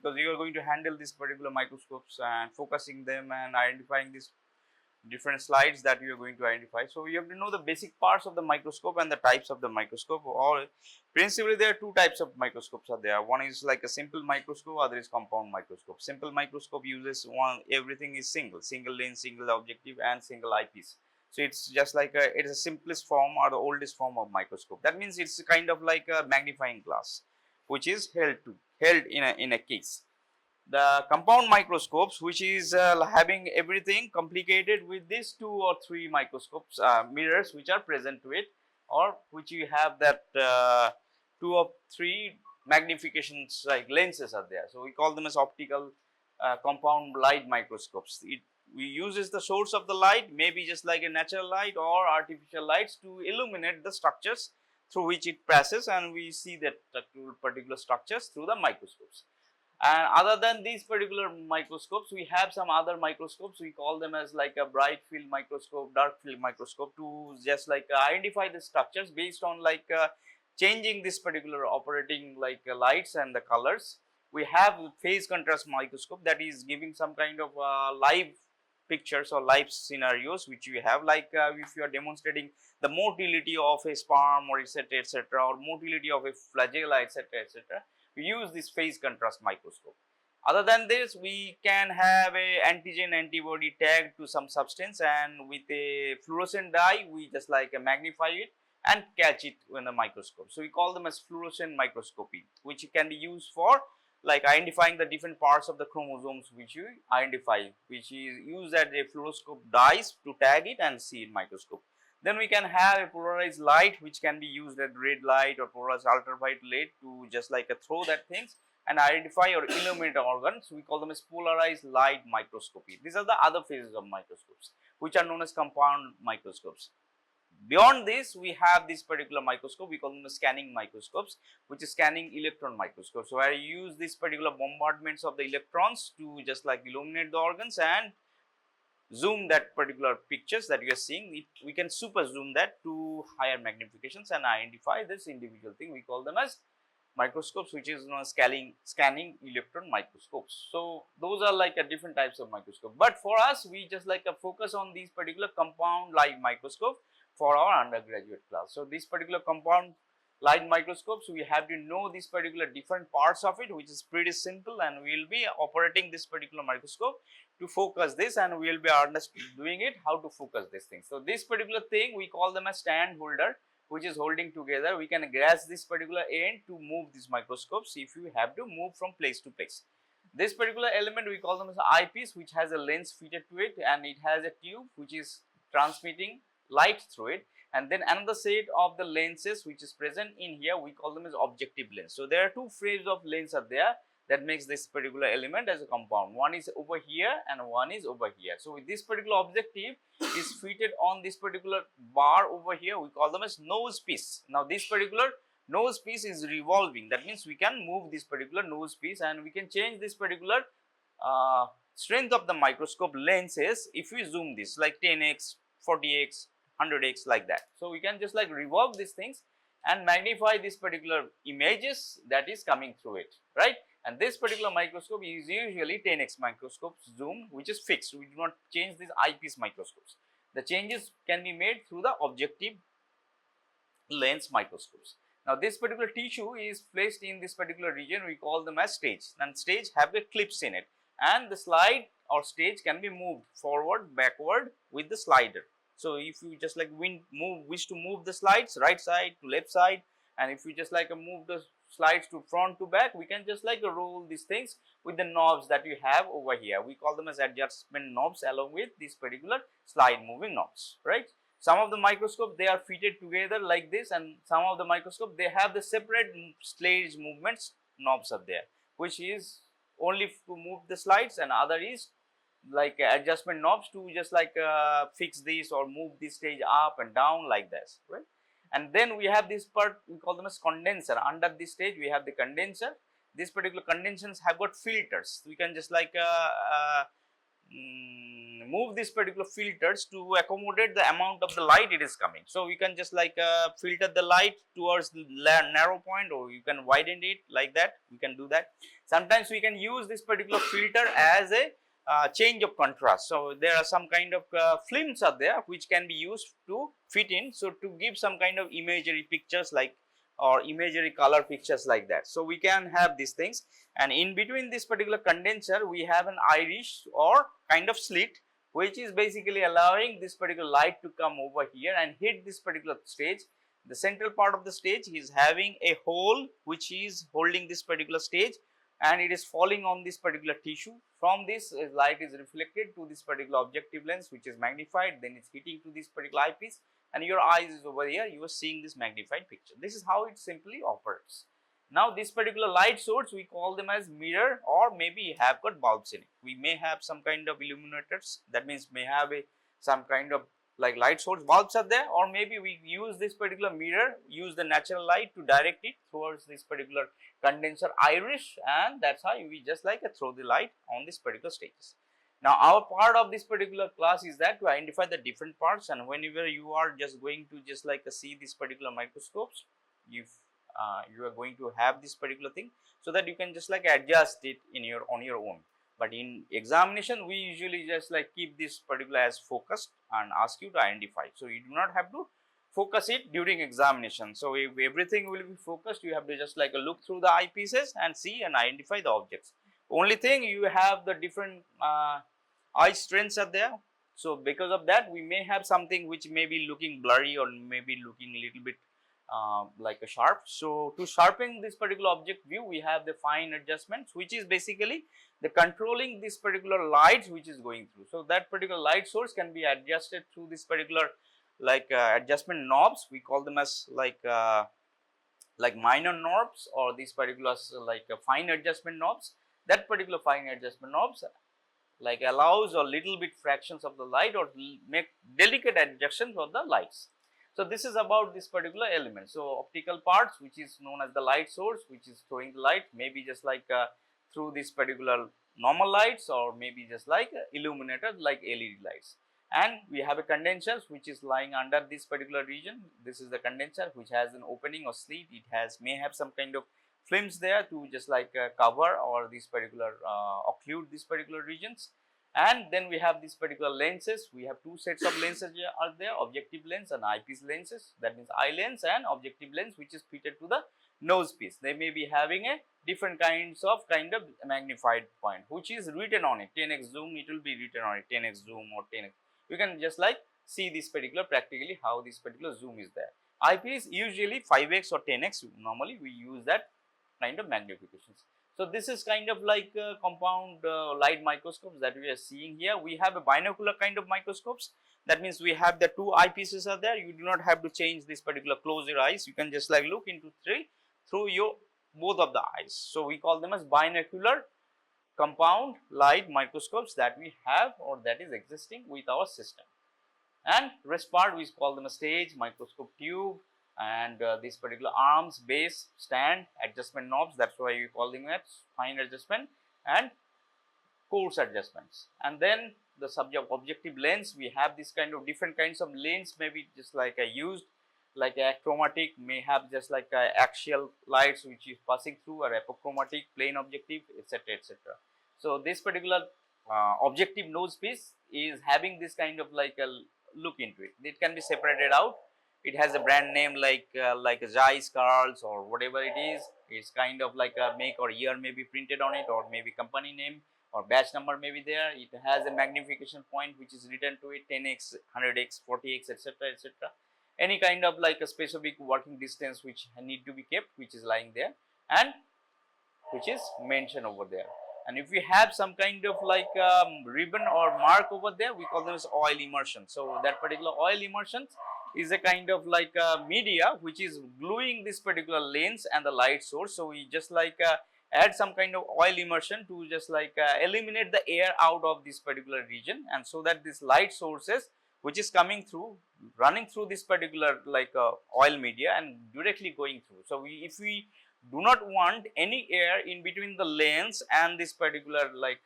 because you are going to handle these particular microscopes and focusing them and identifying these different slides that you are going to identify. So, you have to know the basic parts of the microscope and the types of the microscope, or principally there are two types of microscopes are there. One is like a simple microscope, other is compound microscope. Simple microscope uses everything is single lens, single objective and single eyepiece. So, it is just like it is a simplest form or the oldest form of microscope. That means it is kind of like a magnifying glass which is held in a case. The compound microscopes, which is having everything complicated with these 2 or 3 microscopes mirrors which are present to it, or which you have that 2 or 3 magnifications like lenses are there. So, we call them as optical compound light microscopes. We uses the source of the light, maybe just like a natural light or artificial lights, to illuminate the structures through which it passes, and we see that particular structures through the microscopes. And other than these particular microscopes, we have some other microscopes. We call them as like a bright field microscope, dark field microscope, to just like identify the structures based on like changing this particular operating like lights and the colors. We have phase contrast microscope, that is giving some kind of live pictures or live scenarios which we have, like if you are demonstrating the motility of a sperm or etc., or motility of a flagella, etc., we use this phase contrast microscope. Other than this, we can have a antigen antibody tagged to some substance, and with a fluorescent dye we just like magnify it and catch it in the microscope. So, we call them as fluorescent microscopy, which can be used for like identifying the different parts of the chromosomes which you identify, which is used as a fluoroscope dyes to tag it and see in microscope. Then we can have a polarized light which can be used as red light or polarized ultraviolet light to just like throw that things and identify or illuminate organs. We call them as polarized light microscopy. These are the other phases of microscopes which are known as compound microscopes. Beyond this, we have this particular microscope, we call them the scanning microscopes, which is scanning electron microscope. So, I use this particular bombardments of the electrons to just like illuminate the organs and zoom that particular pictures that you are seeing. We can super zoom that to higher magnifications and identify this individual thing. We call them as microscopes, which is known as scanning electron microscopes. So, those are like a different types of microscope, but for us we just like a focus on these particular compound light microscope for our undergraduate class. So, this particular compound light microscopes, we have to know these particular different parts of it, which is pretty simple, and we will be operating this particular microscope to focus this, and we will be doing it how to focus this thing. So, this particular thing we call them a stand holder, which is holding together. We can grasp this particular end to move these microscopes if you have to move from place to place. This particular element we call them as eyepiece, which has a lens fitted to it, and it has a tube which is transmitting light through it, and then another set of the lenses which is present in here, we call them as objective lens. So, there are 2 frames of lens are there that makes this particular element as a compound. One is over here and one is over here. So, with this particular objective is fitted on this particular bar over here, we call them as nose piece. Now, this particular nose piece is revolving, that means we can move this particular nose piece and we can change this particular strength of the microscope lenses if we zoom this like 10x, 40x, 100x like that. So, we can just like revolve these things and magnify this particular images that is coming through it, right. And this particular microscope is usually 10x microscope zoom, which is fixed. We do not change these eyepiece microscopes. The changes can be made through the objective lens microscopes. Now, this particular tissue is placed in this particular region, we call them as stage, and stage have the clips in it, and the slide or stage can be moved forward, backward with the slider. So, if you just like wish to move the slides right side to left side, and if you just like move the slides to front to back, we can just like roll these things with the knobs that you have over here. We call them as adjustment knobs along with this particular slide moving knobs, right. Some of the microscope they are fitted together like this, and some of the microscope they have the separate stage movements knobs are there, which is only to move the slides, and other is like adjustment knobs to just like fix this or move this stage up and down like this, right. And then we have this part we call them as condenser. Under this stage we have the condenser. This particular condensers have got filters. We can just like move this particular filters to accommodate the amount of the light it is coming. So, you can just like filter the light towards the narrow point, or you can widen it like that, we can do that. Sometimes we can use this particular filter as a change of contrast. So, there are some kind of films are there which can be used to fit in. So, to give some kind of imagery pictures like, or imagery color pictures like that. So, we can have these things, and in between this particular condenser we have an iris or kind of slit, which is basically allowing this particular light to come over here and hit this particular stage. The central part of the stage is having a hole which is holding this particular stage, and it is falling on this particular tissue. From this light is reflected to this particular objective lens, which is magnified, then it's hitting to this particular eyepiece, and your eyes is over here, you are seeing this magnified picture. This is how it simply operates. Now, this particular light source we call them as mirror, or maybe have got bulbs in it. We may have some kind of illuminators, that means may have a some kind of like light source bulbs are there, or maybe we use this particular mirror, use the natural light to direct it towards this particular condenser iris, and that's how we just like throw the light on this particular stages. Now, our part of this particular class is that to identify the different parts, and whenever you are just going to just like see this particular microscopes, if you are going to have this particular thing, so that you can just like adjust it in your on your own. But in examination, we usually just like keep this particular as focused and ask you to identify. So, you do not have to focus it during examination. So, if everything will be focused, you have to just like look through the eyepieces and see and identify the objects. Only thing, you have the different eye strengths are there. So, because of that, we may have something which may be looking blurry or maybe looking a little bit like a sharp. So, to sharpen this particular object view, we have the fine adjustments, which is basically the controlling this particular light which is going through. So, that particular light source can be adjusted through this particular like adjustment knobs. We call them as like minor knobs, or these particular like fine adjustment knobs. That particular fine adjustment knobs like allows a little bit fractions of the light or make delicate adjustments of the lights. So, this is about this particular element. So, optical parts, which is known as the light source, which is throwing the light, maybe just like through this particular normal lights, or maybe just like illuminator like LED lights. And we have a condenser which is lying under this particular region. This is the condenser which has an opening or slit. It may have some kind of films there to just like cover or this particular occlude these particular regions. And then we have these particular lenses. We have two sets of lenses here are there, objective lens and eyepiece lenses. That means eye lens and objective lens, which is fitted to the nose piece. They may be having a different kinds of magnified point, which is written on it. 10x zoom, it will be written on it, 10x zoom or 10x. You can just like see this particular practically how this particular zoom is there. Eyepiece usually 5x or 10x. Normally we use that kind of magnifications. So, this is kind of like compound light microscopes that we are seeing here. We have a binocular kind of microscopes. That means we have the two eyepieces are there. You do not have to change this particular close your eyes. You can just like look into through your both of the eyes. So, we call them as binocular compound light microscopes that we have or that is existing with our system. And rest part we call them a stage, microscope tube, and this particular arms, base, stand, adjustment knobs. That's why we call them as fine adjustment and coarse adjustments. And then the subject objective lens, we have this kind of different kinds of lens, maybe just like used like achromatic, may have just like axial lights which is passing through, or apochromatic, plane objective, etc., etc. So, this particular objective nose piece is having this kind of like a look into it. It can be separated out. It has a brand name like Zeiss, Carl's, or whatever it is. It's kind of like a make or year may be printed on it, or maybe company name or batch number may be there. It has a magnification point which is written to it, 10x, 100x, 40x, etc., etc. Any kind of like a specific working distance which need to be kept, which is lying there and which is mentioned over there. And if we have some kind of like ribbon or mark over there, we call them as oil immersion. So, that particular oil immersion is a kind of like media which is gluing this particular lens and the light source. So, we just like add some kind of oil immersion to just like eliminate the air out of this particular region, and so that this light sources which is coming through, running through this particular like oil media and directly going through. So, if we do not want any air in between the lens and this particular like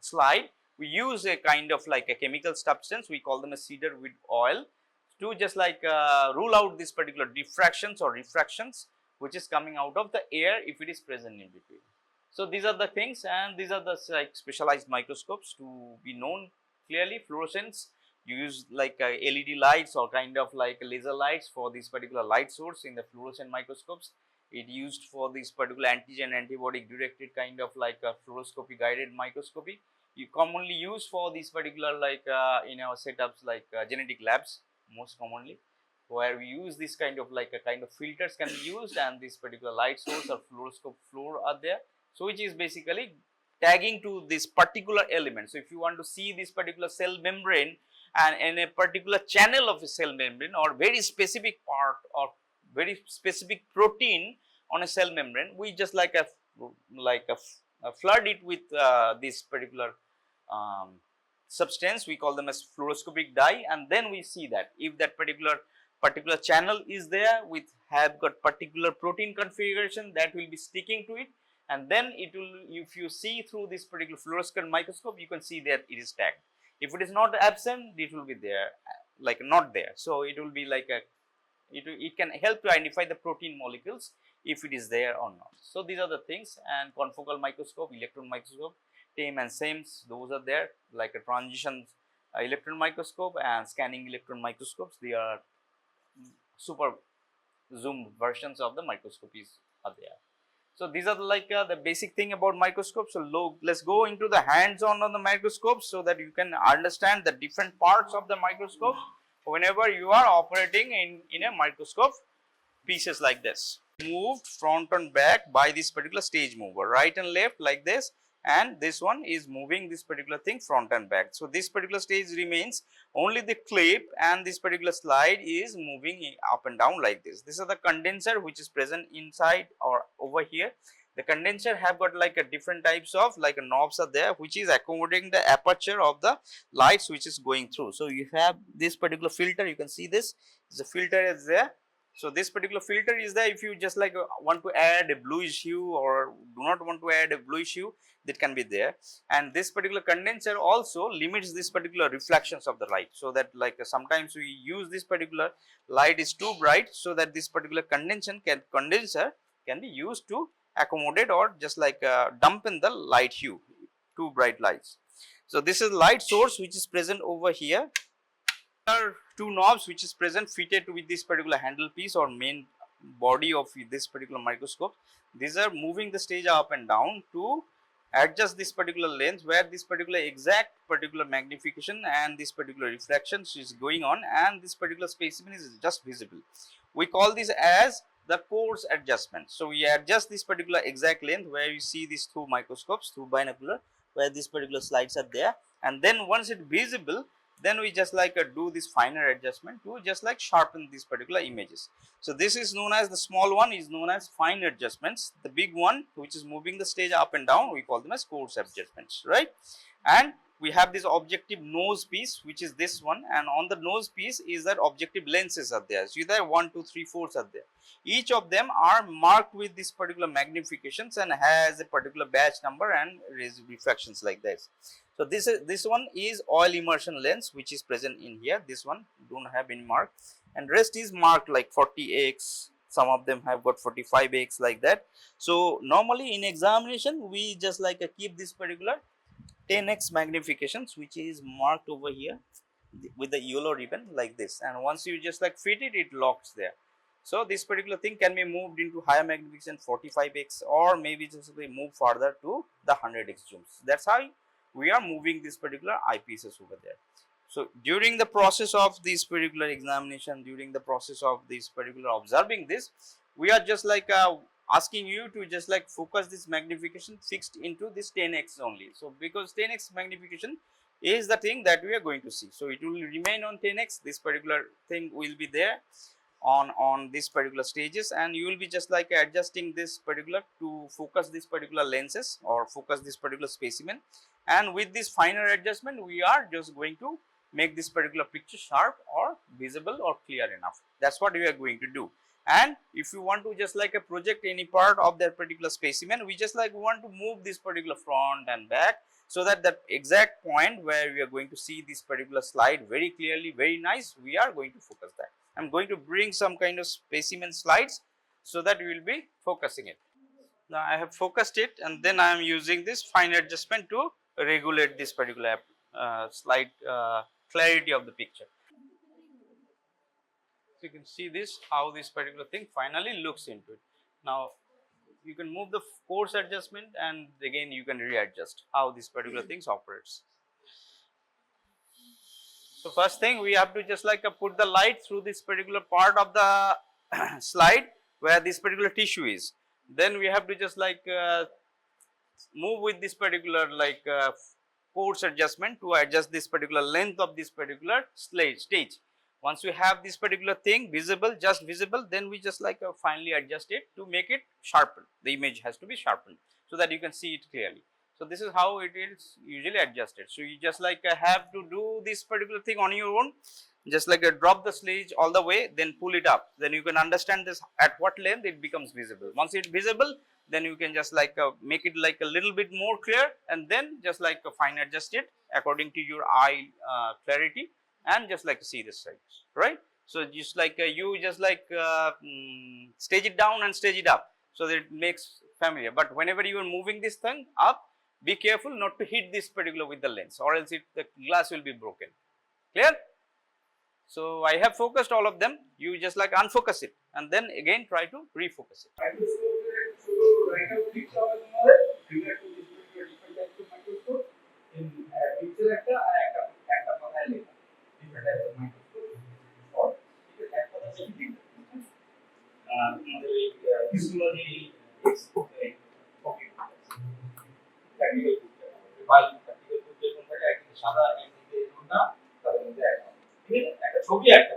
slide, we use a kind of like a chemical substance, we call them a cedar wood oil, to just like rule out this particular diffractions or refractions which is coming out of the air if it is present in between. So these are the things, and these are the like specialized microscopes to be known clearly. Fluorescence, you use like LED lights or kind of like laser lights for this particular light source in the fluorescent microscopes. It used for this particular antigen antibody directed kind of like a fluoroscopy guided microscopy. You commonly use for these particular like in our setups like genetic labs most commonly, where we use this kind of like a kind of filters can be used, and this particular light source or fluoroscope floor are there. So which is basically tagging to this particular element. So if you want to see this particular cell membrane and in a particular channel of a cell membrane or very specific part or very specific protein on a cell membrane, we just like flood it with this particular substance, we call them as fluoroscopic dye, and then we see that if that particular channel is there with have got particular protein configuration, that will be sticking to it, and then it will, if you see through this particular fluorescent microscope, you can see that it is tagged. If it is not absent, it will be there like not there. So it will be like a it can help to identify the protein molecules if it is there or not. So these are the things, and confocal microscope, electron microscope, TAME and SAMES, those are there, like a transition electron microscope and scanning electron microscopes. They are super zoomed versions of the microscopies are there. So these are like the basic thing about microscopes. So let's go into the hands-on on the microscope so that you can understand the different parts of the microscope whenever you are operating in a microscope pieces like this. Moved front and back by this particular stage mover, right and left like this, and this one is moving this particular thing front and back. So this particular stage remains, only the clip and this particular slide is moving up and down like this. This is the condenser which is present inside or over here. The condenser have got like a different types of like a knobs are there which is accommodating the aperture of the lights which is going through. So you have this particular filter, you can see this, the filter is there. So this particular filter is there if you just like want to add a bluish hue or do not want to add a bluish hue, that can be there. And this particular condenser also limits this particular reflections of the light, so that like sometimes we use this particular light is too bright, so that this particular condenser can be used to accommodate or just like dampen the light hue, too bright lights. So this is light source which is present over here. Are two knobs which is present fitted with this particular handle piece or main body of this particular microscope. These are moving the stage up and down to adjust this particular length where this particular exact particular magnification and this particular refractions is going on, and this particular specimen is just visible. We call this as the coarse adjustment. So we adjust this particular exact length where you see these two microscopes, through binocular, where these particular slides are there, and then once it visible, then we just like do this finer adjustment to just like sharpen these particular images. So this is known as, the small one is known as fine adjustments. The big one which is moving the stage up and down, we call them as coarse adjustments, right? And we have this objective nose piece which is this one, and on the nose piece is that objective lenses are there. So there 1, 2, 3, 4 are there. Each of them are marked with this particular magnifications and has a particular batch number and refractions like this. So this one is oil immersion lens which is present in here. This one don't have any mark, and rest is marked like 40x. Some of them have got 45x like that. So normally in examination we just like keep this particular 10x magnifications which is marked over here with the yellow ribbon like this, and once you just like fit it, it locks there. So this particular thing can be moved into higher magnification 45x, or maybe just move further to the 100x zooms. That's how we are moving this particular eyepieces over there. So during the process of this particular examination, during the process of this particular observing this, we are just like asking you to just like focus this magnification fixed into this 10x only. So because 10x magnification is the thing that we are going to see, so it will remain on 10x. This particular thing will be there on this particular stages, and you will be just like adjusting this particular to focus this particular lenses or focus this particular specimen, and with this finer adjustment we are just going to make this particular picture sharp or visible or clear enough. That's what we are going to do. and if you want to just like a project any part of that particular specimen, we just like want to move this particular front and back, so that that exact point where we are going to see this particular slide very clearly, very nice, we are going to focus that. I am going to bring some kind of specimen slides so that we will be focusing it. Now I have focused it, and then I am using this fine adjustment to regulate this particular slide clarity of the picture. So you can see this, how this particular thing finally looks into it. Now you can move the coarse adjustment, and again you can readjust how this particular things operates. So first thing, we have to just like put the light through this particular part of the slide where this particular tissue is. Then we have to just like move with this particular like coarse adjustment to adjust this particular length of this particular stage. Once we have this particular thing visible, just visible, then we just like finally adjust it to make it sharpen. The image has to be sharpened so that you can see it clearly. So this is how it is usually adjusted. So you just like have to do this particular thing on your own, just like drop the stage all the way, then pull it up. Then you can understand this at what length it becomes visible. Once it's visible, then you can just like make it like a little bit more clear, and then just like fine adjust it according to your eye clarity, and just like see this side, right? So just like you just like stage it down and stage it up, so that it makes familiar. But whenever you are moving this thing up, be careful not to hit this particular with the lens, or else the glass will be broken. Clear? So I have focused all of them. You just like unfocus it, and then again try to refocus it. Histology is ছবি একটা